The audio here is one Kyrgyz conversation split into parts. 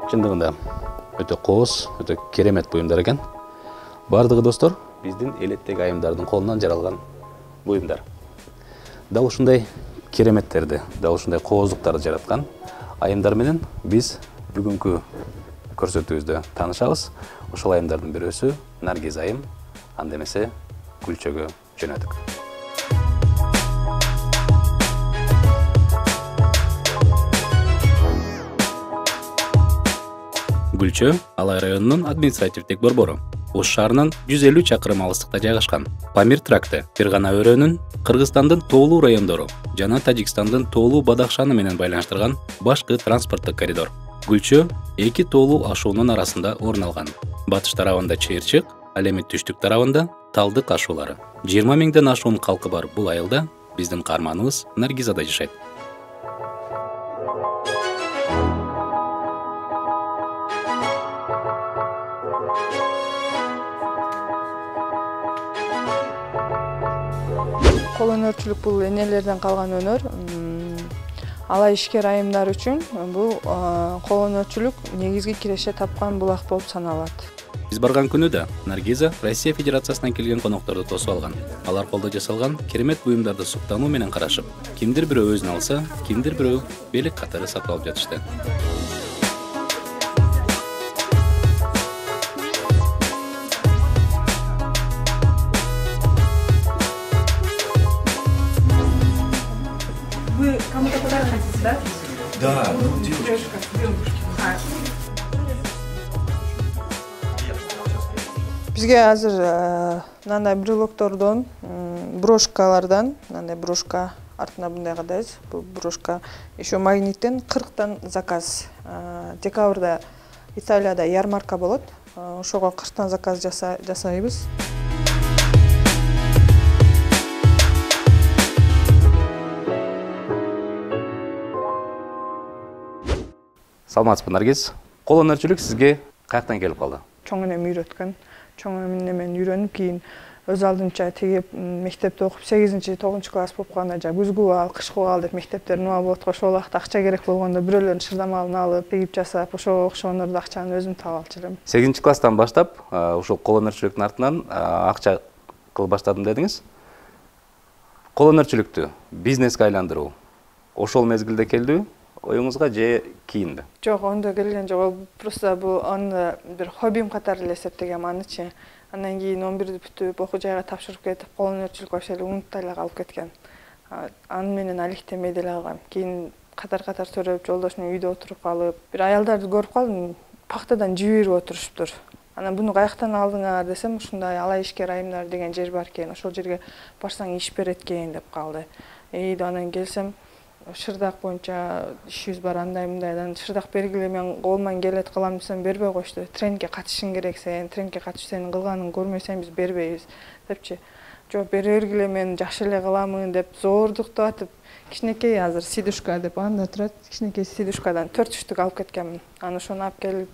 Чындыгында өтө кооз, өтө керемет буюмдар экен. Бардыгы достор биздин элеттеги айымдардын колунан жаралган буюмдар. Дал ушундай кереметтерди, дал ушундай кооздуктарды жараткан айымдар менен биз бүгүнкү көрсөтүүбүздө таанышабыз. Ошол айымдардын бирөөсү Наргиз айым, анда эмесе Гүлчөгө жөнөдүк. Гүлчө Алай районунун административдик борбору. Ош шаарынан 150 чакырым алыстыкта жайгашкан. Памир тракты Фергана өрөөнүн Кыргызстандын тоолуу райондору жана Тажикстандын тоолуу Бадахшаны менен байланыштырган башкы транспорттук коридор. Гүлчө эки тоолуу ашуунун арасында орун алган. Батыш тарабында Чыйырчык, ал эми түштүк тарабында Талдык ашуулары. 20 миңден ашуун калкы бар бул айылда биздин каарманыбыз Наргизада жашайт. Кол өнөрчүлүк бул энелерден калган өнөр. Алай ишкер айымдар үчүн бул кол өнөрчүлүк негизги киреше тапкан булак болуп саналат. Биз барган күнү да Наргиза Россия Федерациясынан келген конокторду тосуп алган. Алар колдо жасалган керемет буюмдарды суктануу менен карашып, кимдир бирөө өзүн алса, кимдир бирөө белек катары сатып алып жатышты. Вы кому-то подарок хотите, да? Да, ну девушка. Бизге азыр мындай брелоктордон, брошкалардан, мындай брошка артына мындай кадайбыз. Бул брошка еще магниттен 40тан заказ. Декабрда Италияда ярмарка болот. Ошого 40тан заказ жасайбыз. Саламатсызбы, Наргиз. Кол өнөрчүлүк сизге каяктан келип калды? Чоң энем үйрөткөн. Чоң энемен үйрөнүп, кийин өз алдынча тегип мектепте окуп 8-9 класс болуп калганда күзгү ал, кышкы ал деп мектептер нума болот го. Ошол убакта акча керек болгондо бирөөлөрдүн шырдамалын алып, тегип жасап, ошого окшогондорду акчаны өзүм таап алчу элем. 8-класстан баштап ушул кол өнөрчүлүктүн артынан акча кылып баштадым дедиңиз. Кол өнөрчүлүктү бизнеске айландыруу ошол мезгилде келдиби? Оюңузга же кийинби? Жок, ондо келген жок. Просто бул аны бир хоббим катары эле эсептегем анычы. Андан кийин 11-ди бүтүп, окуу жайга тапшырып кетип, кол өнөрчүлүк вообще эле унуттай эле калып кеткен. Аны менен алектенбей деле калгам. Кийин катар-катар төрөп, жолдош менен үйдө отуруп калып, бир аялдарды көрүп калдым, пахтадан жиберип отуруштур. Анан буну каяктан алдыңар десем, ушундай Алай ишкер айымдар деген жер бар экен. Ошол жерге барсаң иш берет экен деп калды. Анан келсем, шырдак боюнча ишибиз бар, андай-мындайдан шырдак бергиле, мен колуман келет кылам десем бербей коюшту. Тренингке катышың керек, сен тренингке катышып сенин кылганыңды көрмөсөң биз бербейбиз депчи. Жок, бере бергиле, мен жакшы эле кыламын деп зордуктап атып, кичинекей азыр сидушка деп анда турат. Кичинекей сидушкадан 4 түштүк алып кеткенмин. Аны ошону алып келип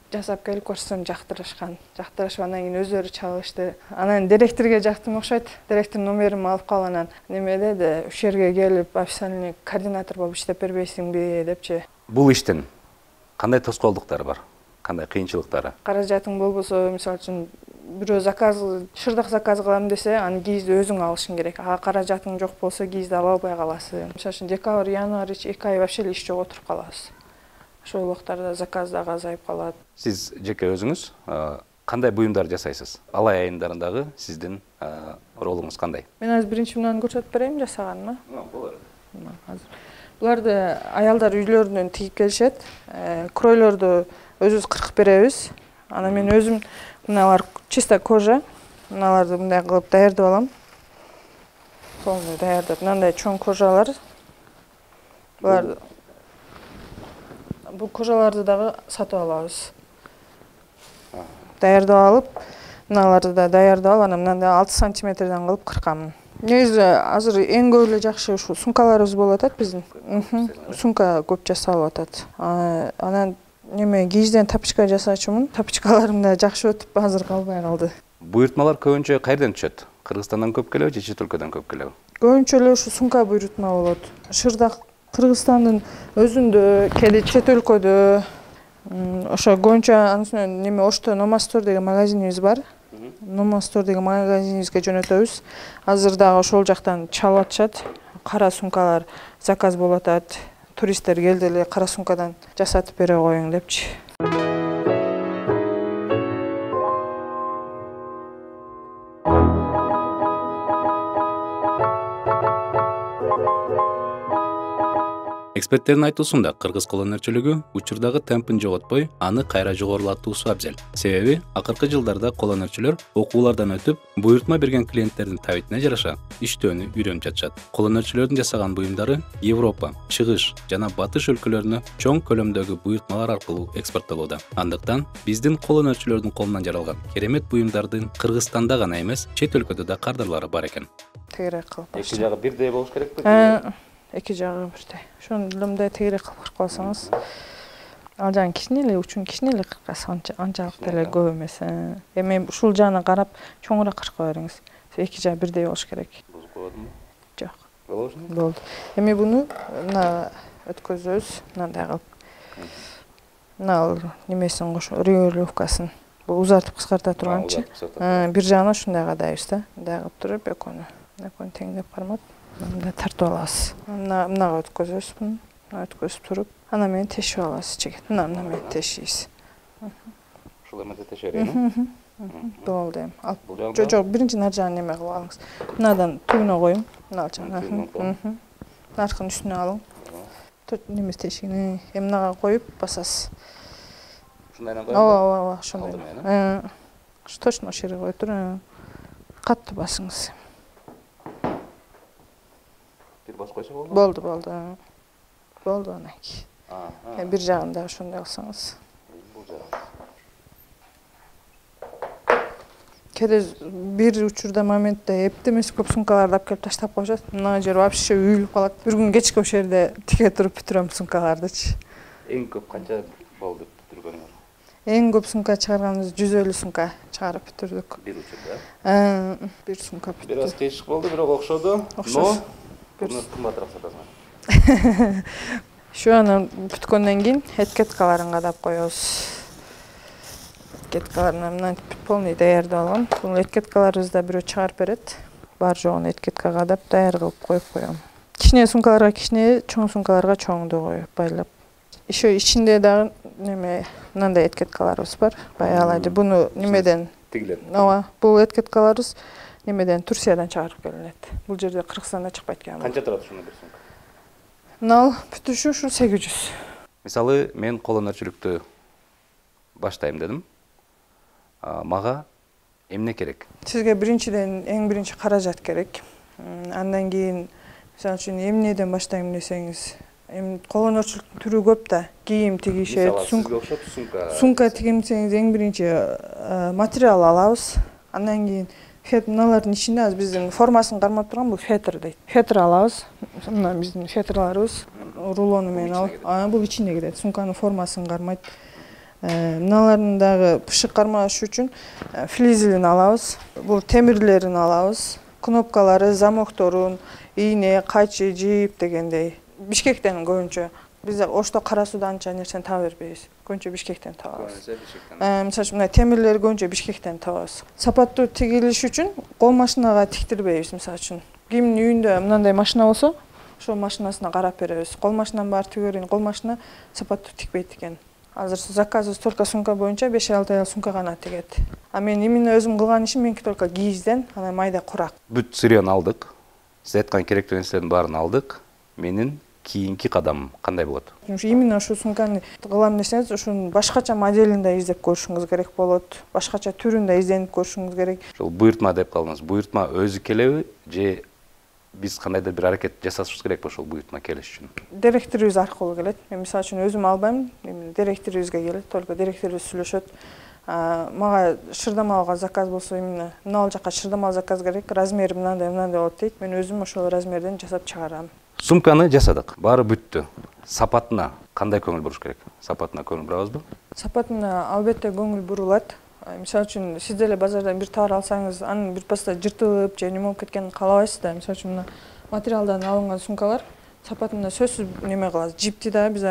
жасап келип көрсөм жактырышкан. Жактырышып андан кийин өзлөрү чалышты. Анан директорго жактым окшойт. Директор номеримди алып калып анан неме деди, ушул жерге келип официальный координатор болуп иштеп бербейсиңби депчи. Бул иштин кандай тоскоолдуктары бар? Кандай кыйынчылыктары? Каражатың болбосо, мисалы үчүн бирөө заказ, шырдак заказ кылам десе, аны кийизди өзүң алышың керек. Каражатың жок болсо кийизди ала албай каласың. Мисалы үчүн декабрь, январь 2 ай вообще эле иш жок отуруп калабыз. Ошол убактарда заказ дагы азайып калат. Сиз жеке өзүңүз кандай буюмдар жасайсыз? Алай айымдарындагы сиздин ролуңуз кандай? Мен азыр биринчи мынаны көрсөтүп берейин, жасаганыма. Болот. Азыр буларды аялдар үйлөрүнөн тигип келишет. Кройлорду өзүбүз кыркып беребиз. Анан мен өзүм мыналар чисто кожа. Мыналарды мындай кылып даярдап алам. Полный даярдап, мындай чоң кожалар. Бул кожаларды дагы сатып алабыз. Даярдап алып, мыналарды да даярдап алып, анан мындай 6 сантиметрден кылып кыркамын. Негизи азыр эң көп эле жакшы ушул сумкаларыбыз болуп атат биздин. Сумка көп жасалып атат. Анан неме кийизден тапочка жасачумун. Тапочкаларым да жакшы өтүп азыр калбай калды. Буйртмалар көбүнчө кайерден түшөт? Кыргызстандан көп келеби же чет өлкөдөн көп келеби? Көбүнчө эле ушу сумка буйртма болот. Шырдак Кыргызстандын өзүндө, кээде чет өлкөдө, Ошо көбүнчө анын неме Ошто Номастор деген магазинибиз бар. Номастор деген магазинибизге жөнөтөбүз. Азыр дагы ошол жактан чалып атышат. Кара сумкалар заказ болуп атат. Туристтер келди эле кара сумкадан жасатып бере коюң депчи. Эксперттердин айтуусунда кыргыз кол өнөрчүлүгү учурдагы темпин жоготпой, аны кайра жогорулатуусу абзел. Себеби акыркы жылдарда кол өнөрчүлөр окуулардан өтүп, буйртма берген клиенттердин табитине жараша иштөөнү үйрөнүп жатышат. Кол өнөрчүлөрдүн жасаган буюмдары Европа, Чыгыш жана Батыш өлкөлөрүнө чоң көлөмдөгү буйртмалар аркылуу экспорттолууда. Андыктан биздин кол өнөрчүлөрдүн колунан жаралган керемет буюмдардын Кыргызстанда гана эмес, чет өлкөдө да кардарлары бар экен. Тегерек кылып. Эки жагы бирдей болуш керекпи? Эки жагы бирдей. Ошону мындай тегерек кылып калсаңыз, ал жагын кичине эле учун кичине эле кыркасаңыз анчалык деле көп эмес. Эми ушул жагына карап чоңураак кырка бериңиз. Эки жагы бирдей болуш керек. Бузуп коёдумбу? Жок. Болобу? Болду. Эми буну мына өткөзөбүз, мындай кылып. Мына немесин кошо, регулировкасын. Бул узартып кыскарта турганчы. Бир жагына ушундай кадайбыз да. Мындай кылып туруп экөөнү теңдеп кармап мындай тартып алабыз. Мынага өткөзөбүз буну. Өткөзүп туруп, ана менен тешип алабыз чегет. Мына менен тешийбиз. Ушул эме тешерейин. Болду эми. Жок, биринчи нар жагын неме кылып алыңыз. Мынадан түбүнө коюң. Мына жагын. Наркын үстүнө алың. Немес тешигини эми мынага коюп басасыз. Ушундай менен коюм. Ооба, ошондой. Точно ошол жерге кое туруп, катты басыңыз. Бир бас койсо болду. Болду. Болду анан кийин. Бир жагын да ошондой кылсаңыз. Бул жагы. Кээде бир учурда моментте эптемес көп сумкаларды алып келип таштап коюшат. Мына жер вообще үйүлүп калат. Бир күн кечке ошол жерде тике туруп бүтүрөм сумкалардычы. Эң көп канча болду бүтүргөнүңөр? Эң көп сумка чыгарганыбыз 150 сумка чыгарып бүтүрдүк. Бир учурда? Бир сумка бүттү. Бир аз кыйшык болду, бирок окшоду. Но буну кымбатыраак сатасыңар. Şu анан бүткөндөн кийин этикеткаларын кадап коебуз. Этикеткаларын мына полный даярдап алгам. Бул этикеткаларыбызды бирөө чыгарып берет. Бар жогун этикетка кадап даяр кылып коюп коём. Кичине сумкаларга кичине, чоң сумкаларга чоңду коюп байлап. Еще ичинде дагы неме мындай этикеткаларыбыз бар. Баягылайды. Буну немеден тигилет. Ооба, бул этикеткаларыбыз немеден Турциядан чыгарып келинет. Бул жерде Кыргызстанда чыкпайт экен. Канча турат ушуну бир сумка? Мына бүтүшү ушу 800. Мисалы, мен кол өнөрчүлүктү баштайм дедим. Мага эмне керек? Сизге биринчиден эң биринчи каражат керек. Андан кийин мисалы үчүн эмнеден баштайм десеңиз, эми кол өнөрчүлүктүн түрү көп да. Кийим тигишет, сизге окшоп сумка. Сумка тигем десеңиз эң биринчи материал алабыз. Андан кийин мыналардын ичинде азыр биздин формасын кармап турган бул фетр дейт. Фетр алабыз. Мына биздин фетрларыбыз рулону менен алып, бул ичине кирет. Сумканын формасын кармайт. Мыналардын дагы пышык кармаш үчүн флизелин алабыз. Бул темирлерин алабыз. Кнопкалары, замокторун, ийне, кайчы, жип дегендей. Бишкектен көбүнчө биз Ошто кара сууда анча нерсени таба бербейбиз. Көбүнчө Бишкектен табабыз. Мисалы үчүн мына темирлер көбүнчө Бишкектен табабыз. Сапаттуу тигилиш үчүн кол машинага тиктирбейбиз. Мисалы үчүн кимдин үйүндө мындай машина болсо, ошол машинасына карап беребиз. Кол машинанын баары тигерин, кол машина сапаттуу тикпейт экен. Азыр заказыбыз только сумка боюнча 5-6 ай сумка гана тигет. А мен именно өзүм кылган ишим меники только кийизден, анан майда курак. Бүт сырыян алдык. Сиз айткан керектүү нерселердин баарын алдык. Менин кийинки кадамым кандай болот? Именно ушул сумканы кылам десеңиз, ушунун башкача моделин да издеп көрүшүңүз керек болот. Башкача түрүн да изденип көрүшүңүз керек. Ушул буйртма деп калдыңыз. Буйртма өзү келеби же биз кандайдыр бир аракет жасашыбыз керекпи ошол буйртма келиш үчүн? Директорубуз аркылуу келет. Мен мисалы үчүн өзүм албайм, директорубузга келет, только директорубуз сүйлөшөт. Мага шырдамалга заказ болсо, именно мына жака шырдамал заказ керек, размери мындай болот дейт. Мен өзүм ошол размерден жасап чыгарам. Сумканы жасадык. Баары бүттү. Сапатына кандай көңүл буруш керек? Сапатына көңүл бурабызбы? Сапатына албетте көңүл бурулат. Мисалы үчүн сиз деле базардан бир товар алсаңыз, анын бир паста жыртылып же неме болуп кеткенин каалабайсыз да. Мисалы үчүн мына материалдан алынган сумкалар сапатында сөзсүз неме кылабыз. Жипти да биз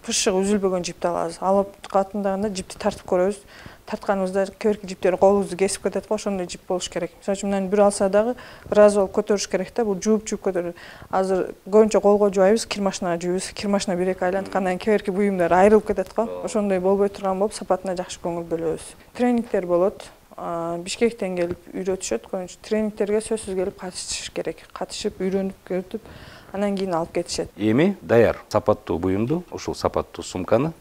пышыгы үзүлбөгөн жипти алабыз. Алып катындагында жипти тартып көрөбүз. Тартканыбызда көркү жиптер колубузду кесип кетет го, ошондой жип болуш керек. Мисалы үчүн мындан бир алса дагы бир аз болуп көтөрүш керек да. Бул жууп көтөрүп. Азыр көбүнчө колго жуубайбыз, кир машинага жуубуз. Кир машина бир-эки айланткандан кийин керки буюмдар айрылып кетет го. Ошондой болбой турган болуп, сапатына жакшы көңүл бөлөбүз. Тренингдер болот. Бишкектен келип үйрөтүшөт. Көбүнчө тренингтерге сөзсүз келип катышыш керек. Катышып, үйрөнүп, көрүп, анан кийин алып кетишет. Эми даяр сапаттуу буюмду, ушул сапаттуу сумканы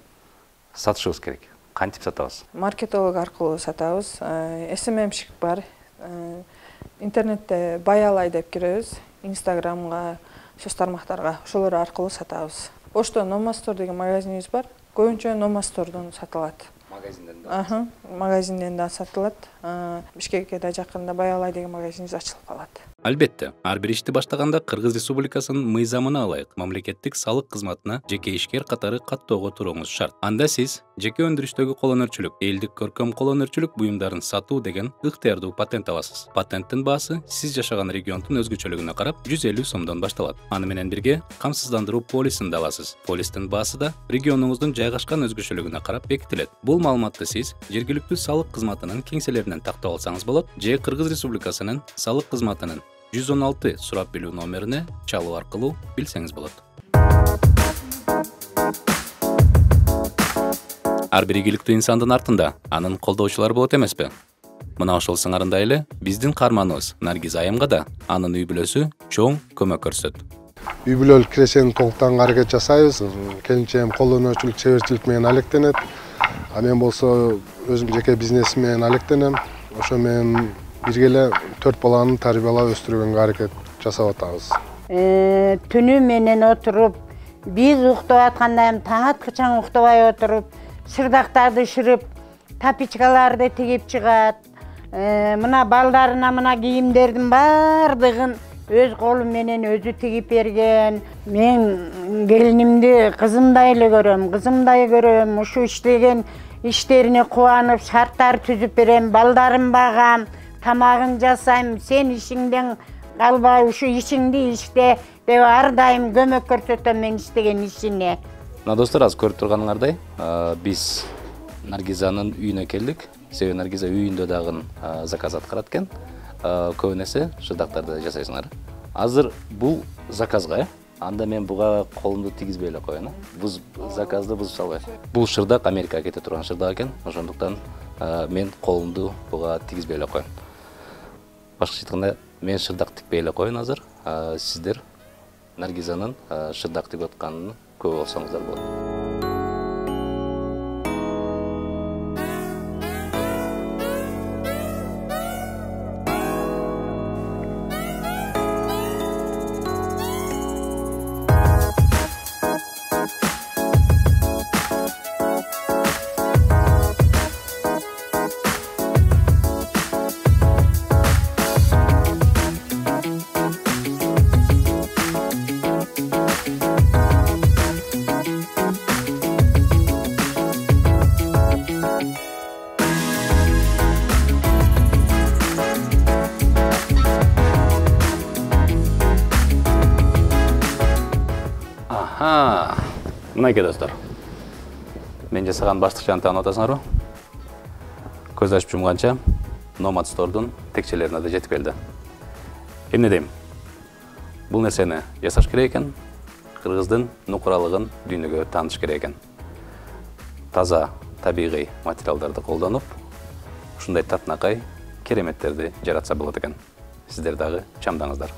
сатышыбыз керек. Кантип сатабыз? Маркетолог аркылуу сатабыз. SMM-шик бар. Интернетте Баялай деп киребиз. Инстаграмга, сөз тармактарга, ошолор аркылуу сатабыз. Ошто Номастор деген магазинибиз бар. Көбүнчө Номастордон сатылат. Магазинден да? Магазинден да сатылат. Бишкекке да жакында Баялай деген магазинибиз ачылып калат. Албетте, ар бир ишти баштаганда Кыргыз Республикасынын мыйзамына ылайык мамлекеттик салык кызматына жеке ишкер катары каттоого туруңуз шарт. Анда сиз жеке өндүрүштөгү колөнөрчүлүк, элдик көркөм колөнөрчүлүк буюмдарын сатуу деген ыктыярдуу патент аласыз. Патенттин баасы сиз жашаган региондун өзгөчөлүгүнө карап 150 сомдон башталат. Аны менен бирге камсыздандыруу полисин да аласыз. Полистин баасы да регионуңуздун жайгашкан өзгөчөлүгүнө карап бекитилет. Бул маалыматты сиз жергиликтүү салык кызматынын кеңселеринен тактап алсаңыз болот же Кыргыз Республикасынын салык кызматынын 116 сурап билүү номерине чалуу аркылуу билсеңиз болот. Ар бир ийгиликтүү инсандын артында анын колдоочулары болот эмеспи? Мына ошол сыңарындай эле биздин каарманыбыз Наргиз айымга да анын үй бүлөсү чоң көмөк көрсөтөт. Үй бүлөлүк кирешени толуктанга аракет жасайбыз. Келинчегим колдонуучулук, чеберчилик менен алектенет. Мен болсо өзүм жеке бизнесим менен алектенем. Ошо менен бирге эле 4 баланы тарбиялап өстүргөнгө аракет жасап атабыз. Түнү менен отуруп, биз уктап атканда таң аткычаң уктабай отуруп, шырдактарды шырып, тапичкаларды тигип чыгат. Мына балдарына мына кийимдердин бардыгын өз колу менен өзү тигип берген. Мен келинимди кызымдай эле көрөм. Ушу иштеген иштерине кубанып, шарттар түзүп берем, балдарым багам. Тамагын жасайм, сен ишиңден калба, ушу ишиңди иште деп ар дайым көмөк көрсөтөм мен иштеген ишине. Мына достор, азыр көрүп турганыңардай, биз Наргизанын үйүнө келдик. Себеби Наргиза үйүндө дагы заказ аткарат экен. Көбүн эсе шырдактарды жасайсыңар. Азыр бул заказга, анда мен буга колумду тигизбей эле коеюн. Буз заказды бузуп салбай. Бул шырдак Америкага кете турган шырдак экен. Ошондуктан мен колумду буга тигизбей эле коеюн. Башкача айтканда, мен шырдак тикпей эле коеюн азыр. Сиздер Наргизанын шырдак тигип атканын көрүп алсаңыздар болот. Мынакей достор, мен жасаган баштыкчаны таанып атасыңарбы? Көз ачып жумганча Nomad Store'дун текчелерине да жетип келди. Эмне дейм? Бул нерсени жасаш керек экен, кыргыздын нукуралыгын дүйнөгө таанытыш керек экен. Таза, табигый материалдарды колдонуп, ушундай татынакай кереметтерди жаратса болот экен. Сиздер дагы чамдаңыздар.